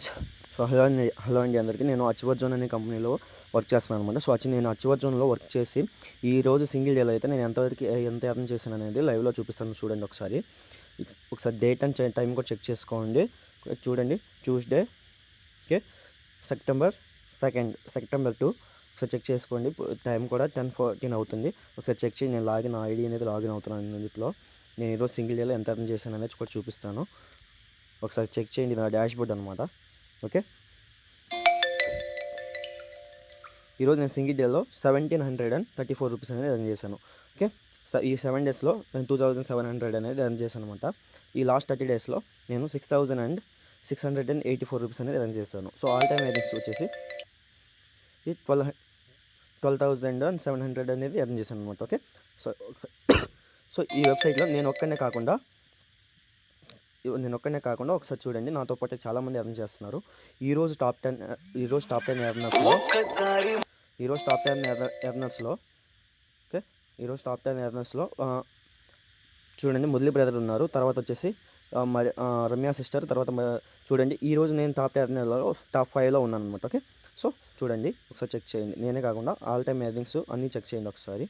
So hello అండి అందరికీ. నేను అచివర్ జోన్ అనే కంపెనీలో వర్క్ చేస్తున్నాను అనమాట. సో నేను అచివర్ జోన్లో వర్క్ చేసి ఈరోజు సింగిల్ డేలో అయితే నేను ఎంత ఎర్న్ చేశాను అనేది లైవ్లో చూపిస్తాను చూడండి. ఒకసారి డేట్ అండ్ టైం కూడా చెక్ చేసుకోండి. చూడండి, ట్యూస్డే, ఓకే, సెప్టెంబర్ 2 సెప్టెంబర్ 2. ఒకసారి చెక్ చేసుకోండి. టైం కూడా 10:14 అవుతుంది. ఒకసారి చెక్ చేయండి. నేను ఐడి అనేది లాగిన్ అవుతున్నాను ఇందులో. నేను ఈరోజు సింగిల్ డేలో ఎంత ఎర్న్ చేశాను అనేది కూడా చూపిస్తాను. ఒకసారి చెక్ చేయండి. ఇది నా డాష్ బోర్డ్ అనమాట. ఓకే, ఈరోజు నేను సింగిల్ డేలో 1734 రూపీస్ అనేది ఎర్న్ చేశాను. ఓకే, ఈ 7 డేస్లో నేను 2700 అనేది ఎర్న్ చేశాను అనమాట. ఈ లాస్ట్ 30 డేస్లో నేను 6684 రూపీస్ అనేది ఎర్న్ చేశాను. సో ఆల్ టైమ్ ఎర్నింగ్స్ వచ్చేసి ఈ 12,700 అనేది ఎర్న్ చేశాను అనమాట. ఓకే, సో ఈ వెబ్సైట్లో నేను ఒక్కనే కాకుండా ఒకసారి చూడండి, నాతో పాటు చాలామంది ఎర్న్ చేస్తున్నారు. ఈరోజు టాప్ 10 ఎర్నర్స్లో ఓకే, ఈరోజు టాప్ 10 ఎర్నర్స్లో చూడండి, మురళీ బ్రదర్ ఉన్నారు. తర్వాత వచ్చేసి మరి రమ్య సిస్టర్. తర్వాత చూడండి, ఈరోజు నేను టాప్ 5లో ఉన్నాను అనమాట. ఓకే, సో చూడండి, ఒకసారి చెక్ చేయండి. నేనే కాకుండా ఆల్ టైమ్ ఎర్నింగ్స్ అన్నీ చెక్ చేయండి ఒకసారి.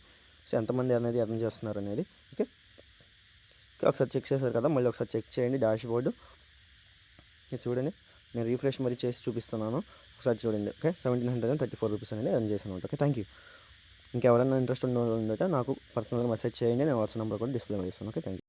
సో ఎంతమంది అనేది ఎర్న్ చేస్తున్నారు అనేది. ఓకే, ఒకసారి చెక్ చేశారు కదా, మళ్ళీ ఒకసారి చెక్ చేయండి డాష్ బోర్డు. చూడండి, నేను రీఫ్రెష్ మరి చేసి చూపిస్తున్నాను. ఒకసారి చూడండి. ఓకే, 1734 రూపీస్ అనేది ఎర్న్ చేశాను అనమాట. Okay, thank you. ఇంకెవరైనా ఇంట్రెస్ట్ ఉంటే నాకు పర్సనల్గా మెసేజ్ చేయండి. నేను వాట్సాప్ నెంబర్ కూడా డిస్ప్లే చేస్తాను. Okay, thank you.